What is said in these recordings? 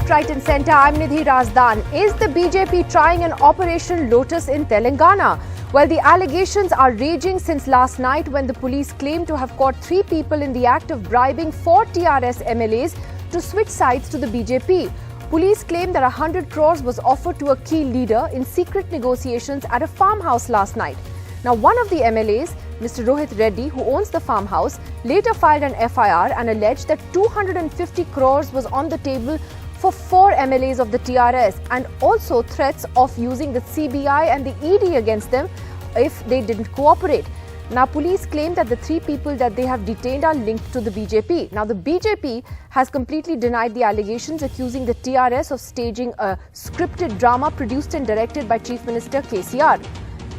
Left, Right and Centre. I'm Nidhi Razdan. Is the BJP trying an Operation Lotus in Telangana? Well, the allegations are raging since last night when the police claimed to have caught 3 people in the act of bribing 4 TRS MLAs to switch sides to the BJP. Police claim that 100 crores was offered to a key leader in secret negotiations at a farmhouse last night. Now, one of the MLAs, Mr. Rohit Reddy, who owns the farmhouse, later filed an FIR and alleged that 250 crores was on the table for 4 MLAs of the TRS and also threats of using the CBI and the ED against them if they didn't cooperate. Now, police claim that the 3 people that they have detained are linked to the BJP. Now, the BJP has completely denied the allegations, accusing the TRS of staging a scripted drama produced and directed by Chief Minister KCR.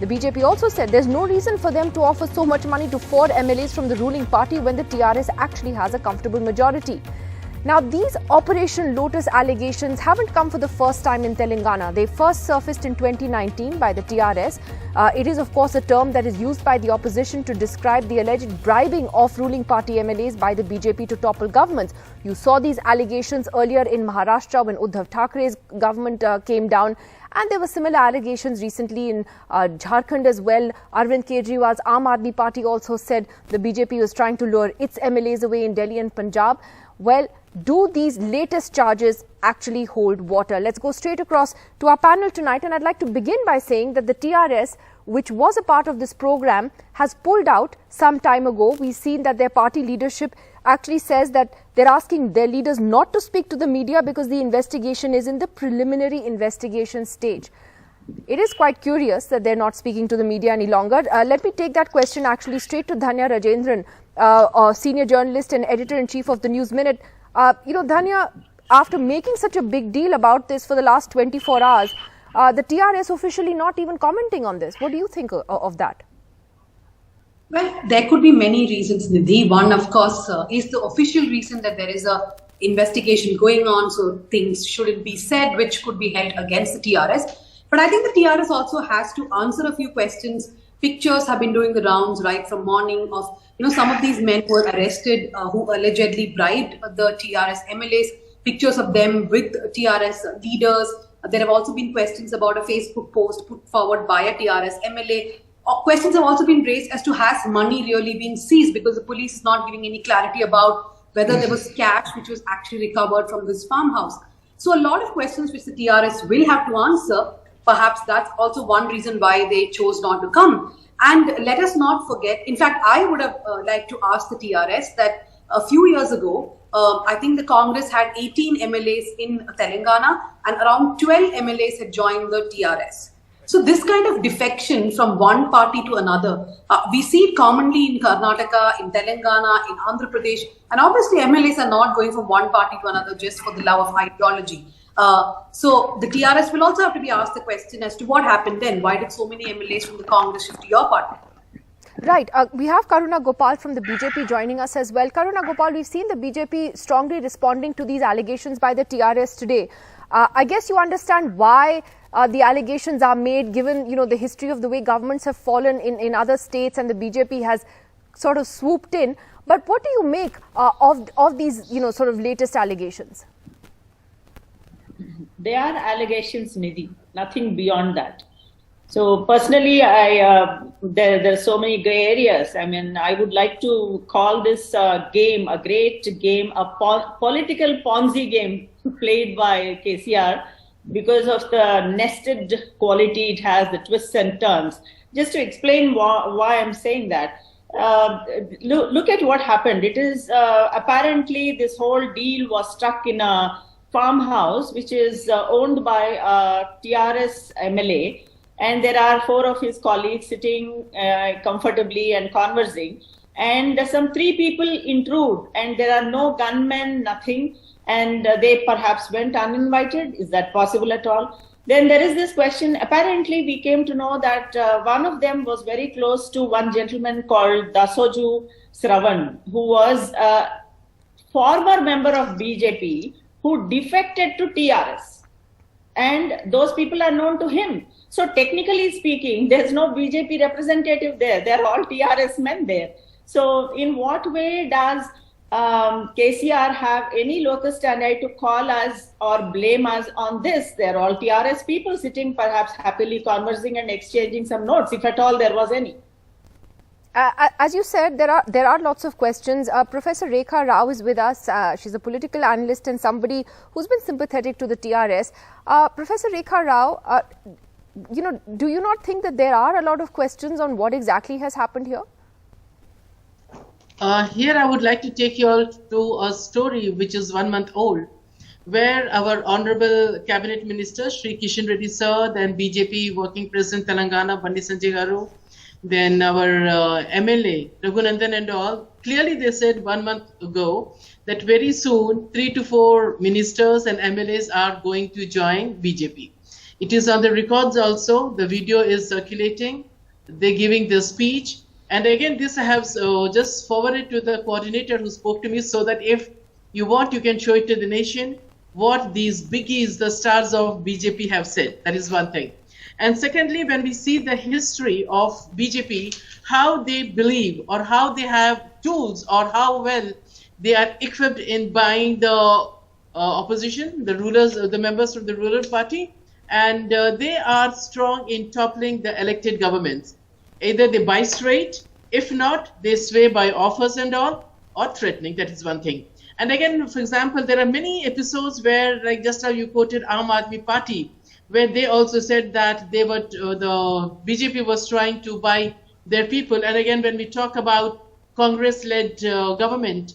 The BJP also said there's no reason for them to offer so much money to 4 MLAs from the ruling party when the TRS actually has a comfortable majority. Now, these Operation Lotus allegations haven't come for the first time in Telangana. They first surfaced in 2019 by the TRS. It is, of course, a term that is used by the opposition to describe the alleged bribing of ruling party MLAs by the BJP to topple governments. You saw these allegations earlier in Maharashtra when Uddhav Thakere's government came down. And there were similar allegations recently in Jharkhand as well. Arvind Kejriwal's Aam Aadmi Party also said the BJP was trying to lure its MLAs away in Delhi and Punjab. Well, do these latest charges actually hold water? Let's go straight across to our panel tonight. And I'd like to begin by saying that the TRS, which was a part of this program, has pulled out some time ago. We've seen that their party leadership actually says that they're asking their leaders not to speak to the media because the investigation is in the preliminary investigation stage. It is quite curious that they're not speaking to the media any longer. Let me take that question actually straight to Dhanya Rajendran, a senior journalist and editor-in-chief of the News Minute. Dhanya, after making such a big deal about this for the last 24 hours, the TRS officially not even commenting on this. What do you think of that? Well, there could be many reasons, Nidhi. One, of course, is the official reason that there is a investigation going on, so things shouldn't be said, which could be held against the TRS. But I think the TRS also has to answer a few questions. Pictures have been doing the rounds right from morning of, some of these men who were arrested who allegedly bribed the TRS MLAs, pictures of them with TRS leaders. There have also been questions about a Facebook post put forward by a TRS MLA. Questions have also been raised as to has money really been seized, because the police is not giving any clarity about whether there was cash which was actually recovered from this farmhouse. So a lot of questions which the TRS will have to answer. Perhaps that's also one reason why they chose not to come. And let us not forget, in fact, I would have liked to ask the TRS that a few years ago, I think the Congress had 18 MLAs in Telangana and around 12 MLAs had joined the TRS. So this kind of defection from one party to another, we see it commonly in Karnataka, in Telangana, in Andhra Pradesh, and obviously MLAs are not going from one party to another just for the love of ideology. So the TRS will also have to be asked the question as to what happened then. Why did so many MLAs from the Congress shift to your party? Right. We have Karuna Gopal from the BJP joining us as well. Karuna Gopal, we've seen the BJP strongly responding to these allegations by the TRS today. I guess you understand why the allegations are made, given, the history of the way governments have fallen in other states and the BJP has sort of swooped in. But what do you make of these, sort of latest allegations? They are allegations, Nidhi, nothing beyond that. So personally, there are so many gray areas. I mean, I would like to call this game a great game, a political Ponzi game played by KCR because of the nested quality it has, the twists and turns. Just to explain why I'm saying that, look at what happened. It is apparently this whole deal was struck in a farmhouse which is owned by TRS MLA, and there are 4 of his colleagues sitting comfortably and conversing, and some 3 people intrude and there are no gunmen, nothing, and they perhaps went uninvited. Is that possible at all? Then there is this question. Apparently we came to know that one of them was very close to one gentleman called Dasoju Sravan, who was a former member of BJP who defected to TRS, and those people are known to him. So technically speaking, there's no BJP representative there. They're all TRS men there. So in what way does KCR have any locus standi to call us or blame us on this? They're all TRS people sitting perhaps happily conversing and exchanging some notes, if at all there was any. As you said, there are lots of questions. Professor Rekha Rao is with us. She's a political analyst and somebody who's been sympathetic to the TRS. Professor Rekha Rao, do you not think that there are a lot of questions on what exactly has happened here? Here I would like to take you all to a story which is 1 month old, where our Honorable Cabinet Minister, Shri Kishan Reddy Sir, then BJP Working President Telangana, Bandi Sanjay Garu, then our MLA, Raghunandan and all, clearly they said 1 month ago that very soon 3 to 4 ministers and MLAs are going to join BJP. It is on the records also, the video is circulating, they're giving the speech. And again, this I have just forwarded to the coordinator who spoke to me so that if you want, you can show it to the nation what these biggies, the stars of BJP have said. That is one thing. And secondly, when we see the history of BJP, how they believe or how they have tools or how well they are equipped in buying the opposition, the rulers, the members from the ruler party, and they are strong in toppling the elected governments. Either they buy straight, if not, they sway by offers and all, or threatening. That is one thing. And again, for example, there are many episodes where, like just how you quoted Aam Aadmi Party, where they also said that they were the BJP was trying to buy their people. And again, when we talk about Congress-led government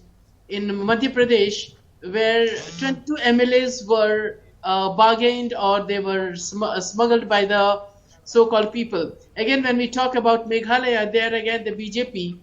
in Madhya Pradesh, where 22 MLAs were bargained or they were smuggled by the so-called people. Again, when we talk about Meghalaya, there again the BJP,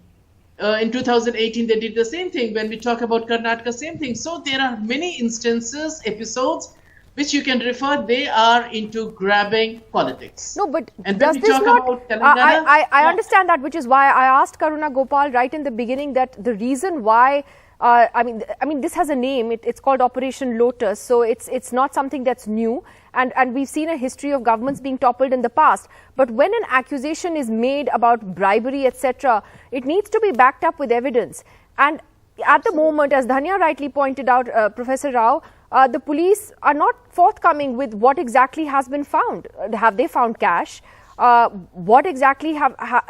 in 2018 they did the same thing. When we talk about Karnataka, same thing. So there are many instances, episodes, which you can refer, they are into grabbing politics. No, but and does this not, I understand that, which is why I asked Karuna Gopal right in the beginning that the reason why I mean, this has a name. It's called Operation Lotus. So it's not something that's new, and we've seen a history of governments being toppled in the past. But when an accusation is made about bribery, etc., it needs to be backed up with evidence. And at the moment, as Dhanya rightly pointed out, Professor Rao, the police are not forthcoming with what exactly has been found. Have they found cash? What exactly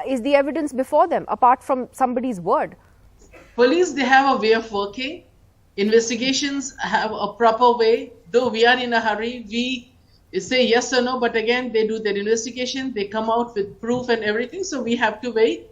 is the evidence before them, apart from somebody's word? Police, they have a way of working. Investigations have a proper way. Though we are in a hurry, we say yes or no, but again, they do their investigation. They come out with proof and everything, so we have to wait.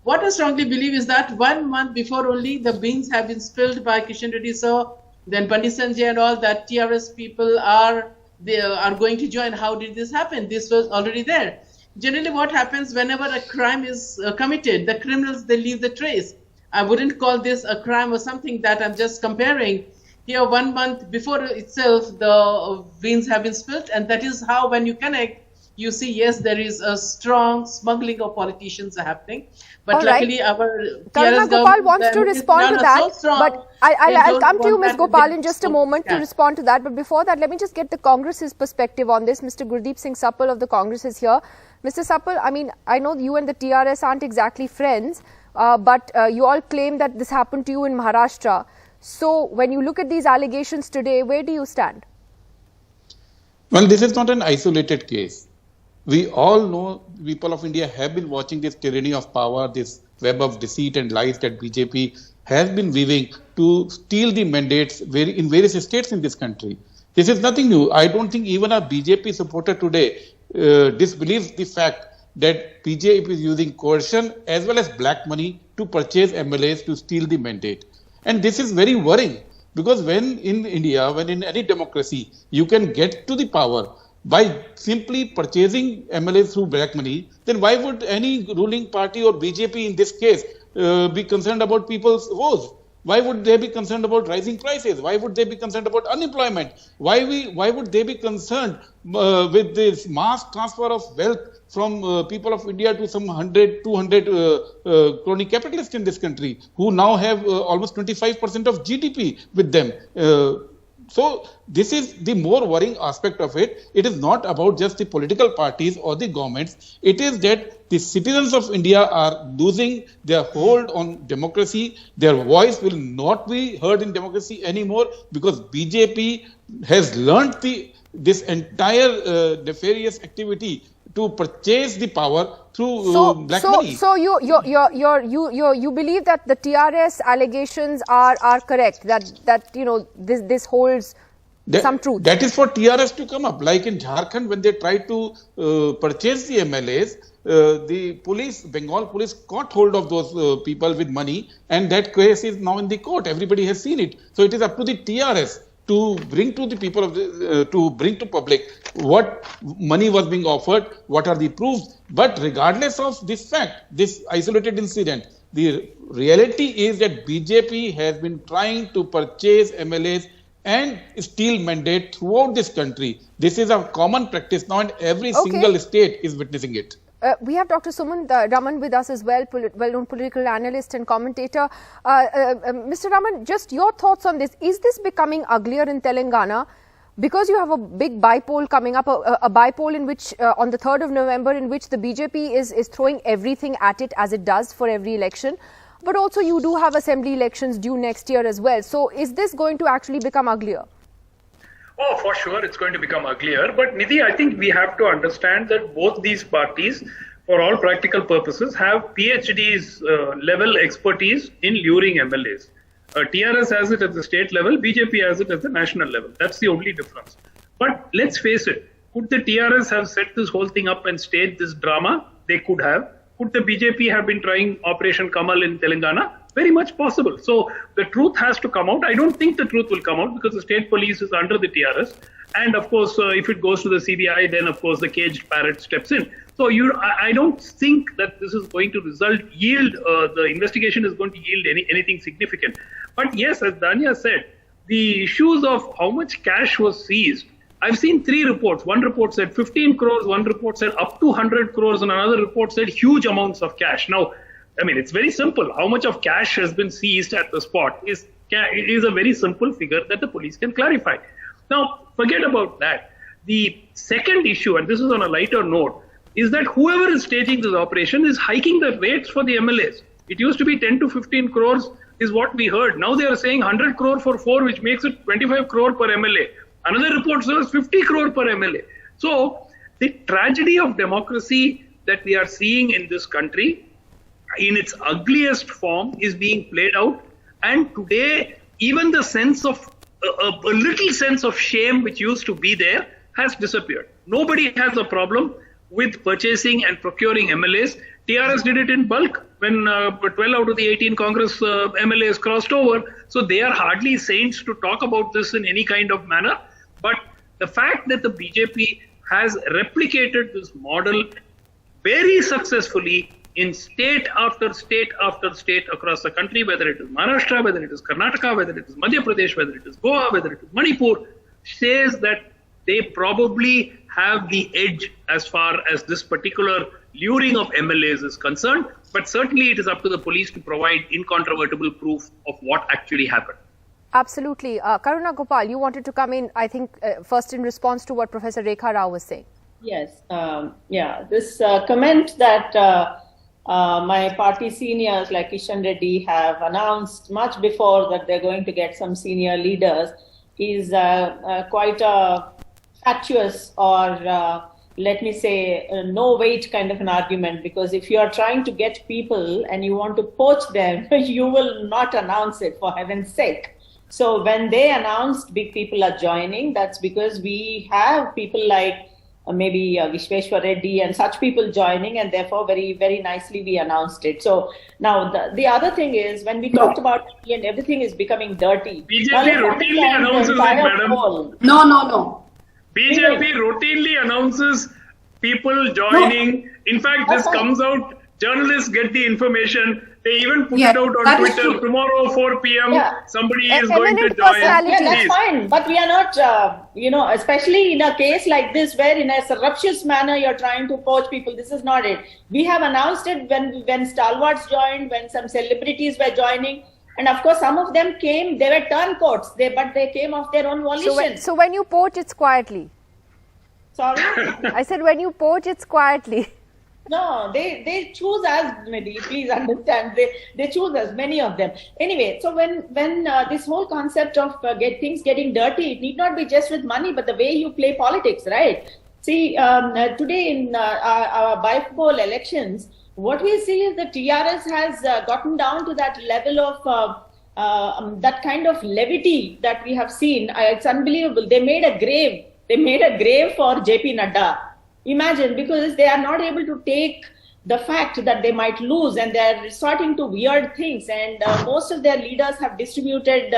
What I strongly believe is that 1 month before only the beans have been spilled by Kishan Reddy sir, then Bandi Sanjay and all, that TRS people are going to join. How did this happen? This was already there. Generally, what happens whenever a crime is committed, the criminals, they leave the trace. I wouldn't call this a crime or something that I'm just comparing. Here, 1 month before itself, the beans have been spilled, and that is how, when you connect, you see, yes, there is a strong smuggling of politicians happening. But luckily, our Karuna Gopal wants to respond to that. But I'll come to you, Ms. Gopal, in just a moment to respond to that. But before that, let me just get the Congress's perspective on this. Mr. Gurdeep Singh Sappal of the Congress is here. Mr. Sappal, I mean, I know you and the TRS aren't exactly friends, but you all claim that this happened to you in Maharashtra. So when you look at these allegations today, where do you stand? Well, this is not an isolated case. We all know, people of India have been watching this tyranny of power, this web of deceit and lies that BJP has been weaving to steal the mandates in various states in this country. This is nothing new. I don't think even a BJP supporter today disbelieves the fact that BJP is using coercion as well as black money to purchase MLAs to steal the mandate. And this is very worrying, because when in India, when in any democracy, you can get to the power by simply purchasing MLAs through black money, then why would any ruling party or BJP in this case be concerned about people's votes? Why would they be concerned about rising prices? Why would they be concerned about unemployment? Why would they be concerned with this mass transfer of wealth from people of India to some 100, 200 crony capitalists in this country who now have almost 25% of GDP with them? So this is the more worrying aspect of it. It is not about just the political parties or the governments. It is that the citizens of India are losing their hold on democracy. Their voice will not be heard in democracy anymore because BJP has learnt this entire nefarious activity to purchase the power through black money. So you believe that the TRS allegations are correct, that you know this holds some truth. That is for TRS to come up. Like in Jharkhand, when they tried to purchase the MLAs, the police, Bengal police, caught hold of those people with money, and that case is now in the court. Everybody has seen it. So it is up to the TRS to bring to the people to bring to public what money was being offered, what are the proofs. But regardless of this fact, this isolated incident, the reality is that BJP has been trying to purchase MLAs and steal mandate throughout this country. This is a common practice now, and every single state is witnessing it. We have Dr. Sumant Raman with us as well, well-known political analyst and commentator. Mr. Raman, just your thoughts on this. Is this becoming uglier in Telangana? Because you have a big by-poll coming up, a by-poll in which, on the 3rd of November, in which the BJP is throwing everything at it as it does for every election. But also you do have assembly elections due next year as well. So is this going to actually become uglier? Oh, for sure, it's going to become uglier. But Nidhi, I think we have to understand that both these parties, for all practical purposes, have PhDs level expertise in luring MLAs. TRS has it at the state level, BJP has it at the national level. That's the only difference. But let's face it, could the TRS have set this whole thing up and staged this drama? They could have. Could the BJP have been trying Operation Kamal in Telangana? Very much possible. So the truth has to come out. I don't think the truth will come out because the state police is under the TRS. And of course, if it goes to the CBI, then of course the caged parrot steps in. So I don't think that this is going to yield, the investigation is going to yield anything significant. But yes, as Danya said, the issues of how much cash was seized, I've seen 3 reports. One report said 15 crores, one report said up to 100 crores, and another report said huge amounts of cash. Now, I mean, it's very simple. How much of cash has been seized at the spot is a very simple figure that the police can clarify. Now, forget about that. The second issue, and this is on a lighter note, is that whoever is staging this operation is hiking the rates for the MLAs. It used to be 10 to 15 crores is what we heard. Now they are saying 100 crore for 4, which makes it 25 crore per MLA. Another report says 50 crore per MLA. So the tragedy of democracy that we are seeing in this country in its ugliest form is being played out. And today, even the sense of a little sense of shame which used to be there has disappeared. Nobody has a problem with purchasing and procuring MLAs. TRS did it in bulk when 12 out of the 18 Congress MLAs crossed over. So they are hardly saints to talk about this in any kind of manner. But the fact that the BJP has replicated this model very successfully in state after state after state across the country, whether it is Maharashtra, whether it is Karnataka, whether it is Madhya Pradesh, whether it is Goa, whether it is Manipur, says that they probably have the edge as far as this particular luring of MLAs is concerned. But certainly it is up to the police to provide incontrovertible proof of what actually happened. Absolutely. Karuna Gopal, you wanted to come in, I think, first in response to what Professor Rekha Rao was saying. Yes. This comment that my party seniors like Kishan Reddy have announced much before that they're going to get some senior leaders is quite a fatuous or let me say no weight kind of an argument, because if you are trying to get people and you want to poach them, you will not announce it, for heaven's sake. So when they announced big people are joining, that's because we have people like maybe Vishweshwar Reddy and such people joining, and therefore very, very nicely we announced it. So now the other thing is, when we talked about and everything is becoming dirty. BJP routinely announces it, madam. No. BJP routinely announces people joining. In fact, this comes out, journalists get the information. They even put it out on Twitter. Tomorrow, 4 p.m., somebody is going to join. Yeah, that's fine. But we are not, especially in a case like this, where in a surreptitious manner you're trying to poach people. This is not it. We have announced it when stalwarts joined, when some celebrities were joining. And of course, some of them came, they were turncoats, but they came of their own volition. So when you poach, it's quietly. Sorry? I said when you poach, it's quietly. No, they choose us, Nidhi, please understand. They choose us, many of them. Anyway, so when this whole concept of things getting dirty, it need not be just with money, but the way you play politics, right? See, today in our bi-poll elections, what we see is the TRS has gotten down to that level of that kind of levity that we have seen. It's unbelievable. They made a grave. They made a grave for JP Nadda. Imagine, because they are not able to take the fact that they might lose, and they are resorting to weird things. And most of their leaders have distributed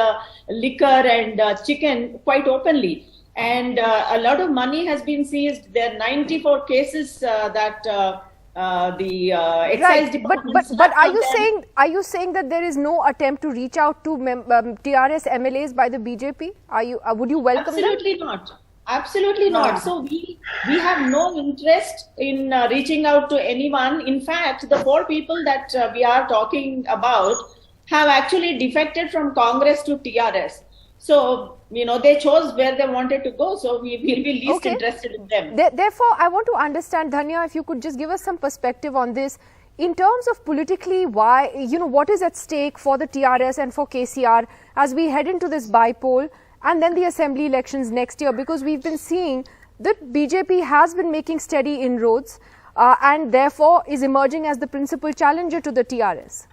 liquor and chicken quite openly. And a lot of money has been seized. There are 94 cases that the excise department. But are you saying that there is no attempt to reach out to TRS MLAs by the BJP? Would you welcome Absolutely them? not. Absolutely not. So we have no interest in reaching out to anyone. In fact, the 4 people that we are talking about have actually defected from Congress to TRS. So, they chose where they wanted to go. So we will be least interested in them. Therefore, I want to understand, Dhanya, if you could just give us some perspective on this. In terms of politically, why, what is at stake for the TRS and for KCR as we head into this bi-poll and then the assembly elections next year? Because we've been seeing that BJP has been making steady inroads and therefore is emerging as the principal challenger to the TRS.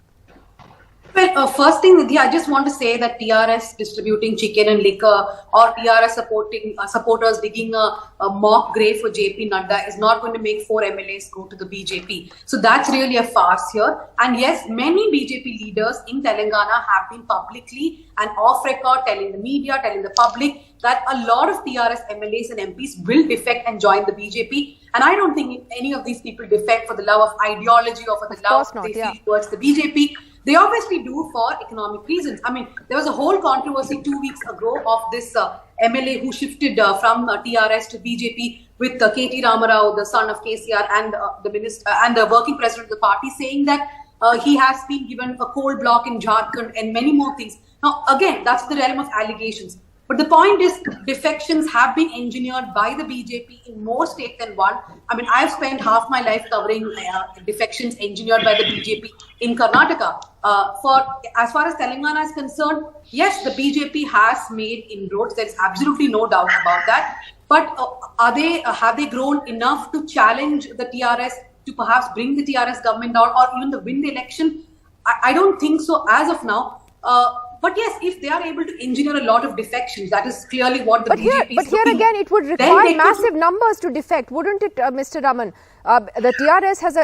Well, first thing, Nidhi, I just want to say that TRS distributing chicken and liquor, or TRS supporters digging a mock grave for JP Nadda is not going to make 4 MLAs go to the BJP. So that's really a farce here. And yes, many BJP leaders in Telangana have been publicly and off record telling the media, telling the public that a lot of TRS MLAs and MPs will defect and join the BJP. And I don't think any of these people defect for the love of ideology or for the love they feel towards the BJP. They obviously do for economic reasons. I mean, there was a whole controversy 2 weeks ago of this MLA who shifted from TRS to BJP with KT Ramarao, the son of KCR, and the minister and the working president of the party, saying that he has been given a coal block in Jharkhand and many more things. Now, again, that's the realm of allegations. But the point is, defections have been engineered by the BJP in more states than one. I mean, I've spent half my life covering defections engineered by the BJP in Karnataka. As far as Telangana is concerned, yes, the BJP has made inroads. There is absolutely no doubt about that. But have they grown enough to challenge the TRS, to perhaps bring the TRS government down, or even to win the election? I don't think so as of now. But yes, if they are able to engineer a lot of defections, that is clearly what the BJP is. But here again, it would require massive numbers to defect, wouldn't it, Mr. Raman? The TRS has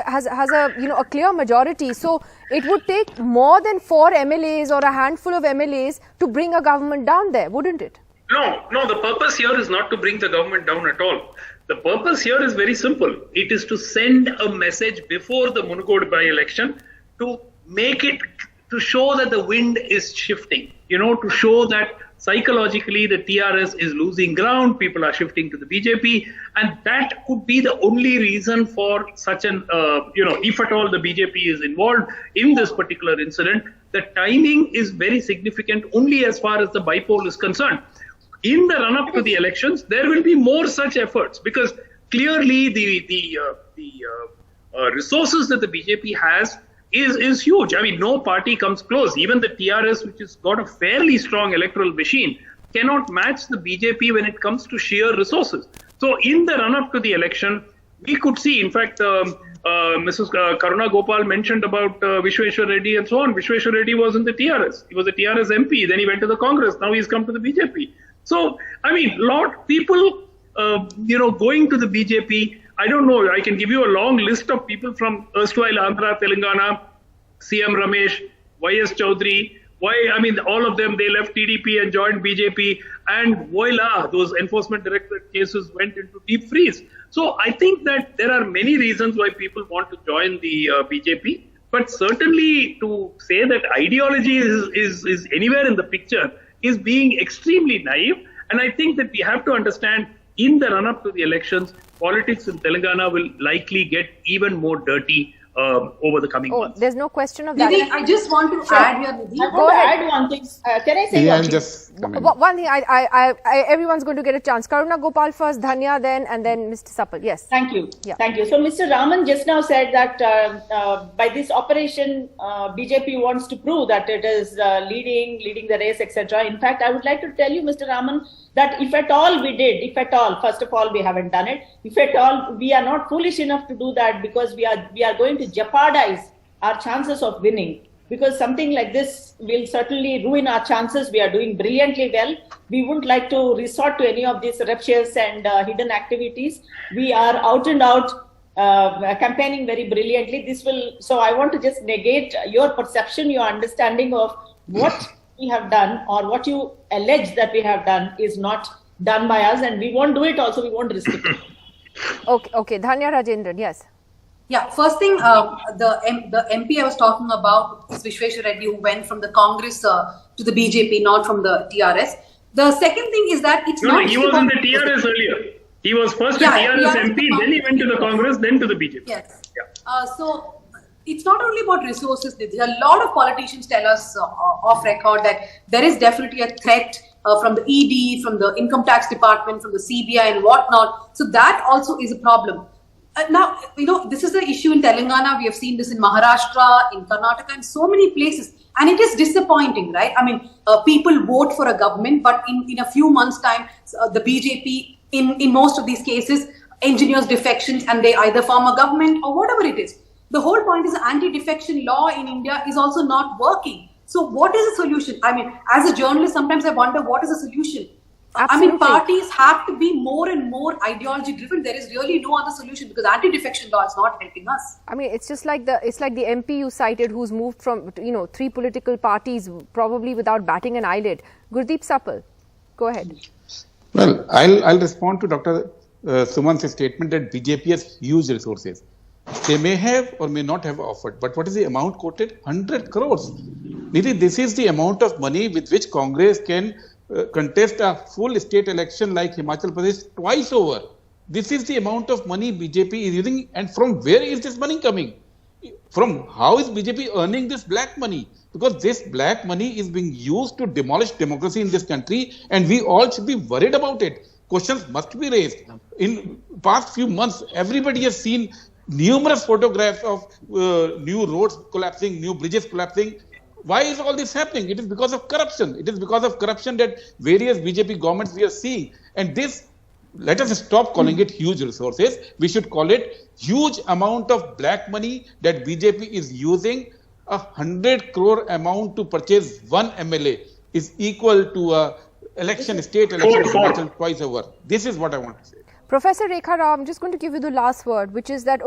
a clear majority, so it would take more than 4 MLAs or a handful of MLAs to bring a government down there, wouldn't it? No, the purpose here is not to bring the government down at all. The purpose here is very simple. It is to send a message before the Munugod by-election to make it, to show that the wind is shifting, to show that psychologically the TRS is losing ground, people are shifting to the BJP, and that could be the only reason for such an, if at all the BJP is involved in this particular incident. The timing is very significant only as far as the bi-poll is concerned. In the run-up to the elections, there will be more such efforts, because clearly the resources that the BJP has is huge. I mean, no party comes close. Even the TRS, which has got a fairly strong electoral machine, cannot match the BJP when it comes to sheer resources. So in the run-up to the election, we could see, in fact, Mrs. Karuna Gopal mentioned about Vishweshwar Reddy and so on. Vishweshwar Reddy was in the TRS. He was a TRS MP. Then he went to the Congress. Now he's come to the BJP. So, I mean, lot of people, going to the BJP. I don't know, I can give you a long list of people from erstwhile Andhra, Telangana, CM Ramesh, YS Chaudhary, all of them, they left TDP and joined BJP, and voila, those enforcement directorate cases went into deep freeze. So I think that there are many reasons why people want to join the BJP, but certainly to say that ideology is anywhere in the picture is being extremely naive. And I think that we have to understand, in the run-up to the elections, politics in Telangana will likely get even more dirty over the coming months. There's no question of that. Nidhi, I just want to add here, Nidhi. I want to add one thing. Can I say one thing? Just come in. One thing, everyone's going to get a chance. Karuna Gopal first, Dhanya then, and then Mr. Sappal. Yes. Thank you. Yeah. Thank you. So Mr. Raman just now said that by this operation, BJP wants to prove that it is leading the race, etc. In fact, I would like to tell you, Mr. Raman, that if at all we did, if at all, first of all, we haven't done it. If at all, we are not foolish enough to do that, because we are going to jeopardize our chances of winning. Because something like this will certainly ruin our chances. We are doing brilliantly well. We wouldn't like to resort to any of these rapturous and hidden activities. We are out and out campaigning very brilliantly. So I want to just negate your perception, your understanding of what we have done, or what you allege that we have done is not done by us, and we won't do it also, we won't risk it. Okay. Dhanya Rajendran, yes. Yeah, first thing, the MP I was talking about is Vishweshwar Reddy, who went from the Congress to the BJP, not from the TRS. The second thing is that it's No, he was in the TRS earlier. He was first a TRS MP, then he went to the Congress, then to the BJP. Yes. Yeah. So it's not only about resources. There's a lot of politicians tell us off record that there is definitely a threat from the ED, from the Income Tax Department, from the CBI and whatnot. So that also is a problem. Now, this is the issue in Telangana. We have seen this in Maharashtra, in Karnataka, and so many places. And it is disappointing, right? I mean, people vote for a government, but in a few months' time, the BJP, in most of these cases, engineers defections, and they either form a government or whatever it is. The whole point is the anti-defection law in India is also not working. So what is the solution? I mean, as a journalist, sometimes I wonder what is the solution? Absolutely. I mean, parties have to be more and more ideology driven. There is really no other solution, because anti-defection law is not helping us. I mean, it's just like the MP you cited, who's moved from 3 political parties, probably without batting an eyelid. Gurdeep Singh, go ahead. Well, I'll respond to Dr. Suman's statement that BJP has huge resources. They may have or may not have offered, but what is the amount quoted? 100 crores. Nidhi, this is the amount of money with which Congress can contest a full state election like Himachal Pradesh twice over. This is the amount of money BJP is using, and from where is this money coming? From how is BJP earning this black money? Because this black money is being used to demolish democracy in this country, and we all should be worried about it. Questions must be raised. In past few months, everybody has seen numerous photographs of new roads collapsing, new bridges collapsing. Why is all this happening? It is because of corruption. It is because of corruption that various BJP governments we are seeing. And this, let us stop calling it huge resources. We should call it huge amount of black money that BJP is using. 100 crore amount to purchase one MLA is equal to a state election twice over. This is what I want to say. Professor Rekha Rao, I'm just going to give you the last word, which is that,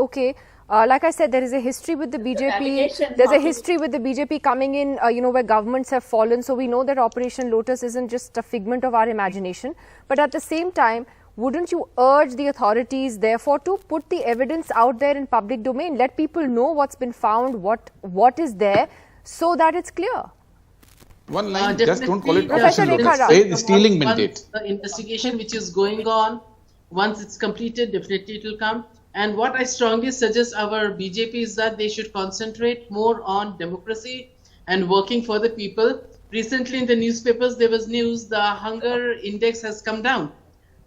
like I said, there is a history with the BJP. There's a history with the BJP coming in, where governments have fallen. So we know that Operation Lotus isn't just a figment of our imagination. But at the same time, wouldn't you urge the authorities, therefore, to put the evidence out there in public domain? Let people know what's been found, what is there, so that it's clear. One line, just don't call it Professor Operation Lotus. Say the stealing mandate. The investigation which is going on, once it's completed, definitely it will come. And what I strongly suggest our BJP is that they should concentrate more on democracy and working for the people. Recently in the newspapers, there was news the hunger index has come down.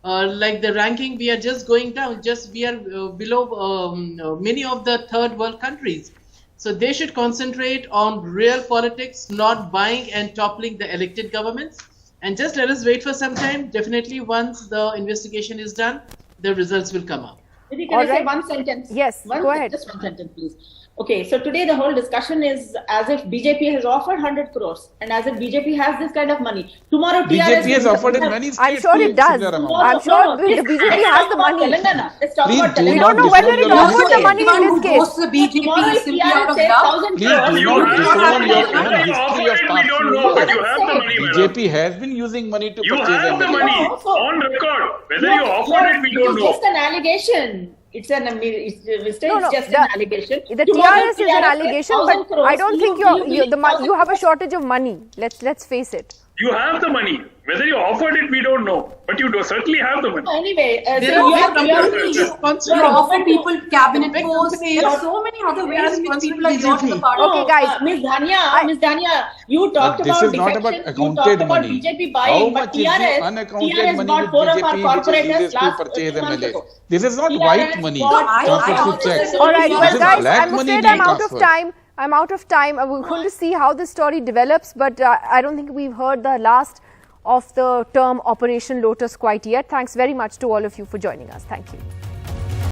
Like the ranking, we are just going down. We are below many of the third world countries. So they should concentrate on real politics, not buying and toppling the elected governments. And just let us wait for some time. Definitely once the investigation is done, the results will come out. Can I say one sentence? Yes, go ahead. Just one sentence, please. Okay, so today the whole discussion is as if BJP has offered 100 crores and as if BJP has this kind of money. Tomorrow TRS BJP has offered in many states. I'm sure it does. I'm sure the BJP has the money. Let's talk Please about do Telangana. We don't know whether it offered the money in this Who case. goes to the BJP is simply out of love. Please do not disown your own history of We don't know, but you have the money, madam. BJP has been using money to You purchase have the MLA. money on record. Whether you offered it, we don't know. It's just an allegation. It's just an allegation. The TRS is an allegation, but I don't think you have a shortage of money. Let's face it. You have the money. Whether you offered it, we don't know. But you do certainly have the money. Anyway, There so are you companies are responsible. You offer people cabinet Big posts. companies There are are- so many other they are ways in which people are responsible brought to the BJP. party. Okay, guys. Miss Dhania, you talked But about this is not defection, about you talked accounted about money. BJP How buying, but much is the unaccounted TRS money bought with 4 of our BJP which is corporators used to last purchase 2 months MLAs? ago. This is not TRS white money. bought Transactional checks. All right, This well, is guys, black I must money say being I'm out of transferred. time. I'm out of time. We're going to see how this story develops, but I don't think we've heard the last of the term Operation Lotus quite yet. Thanks very much to all of you for joining us. Thank you.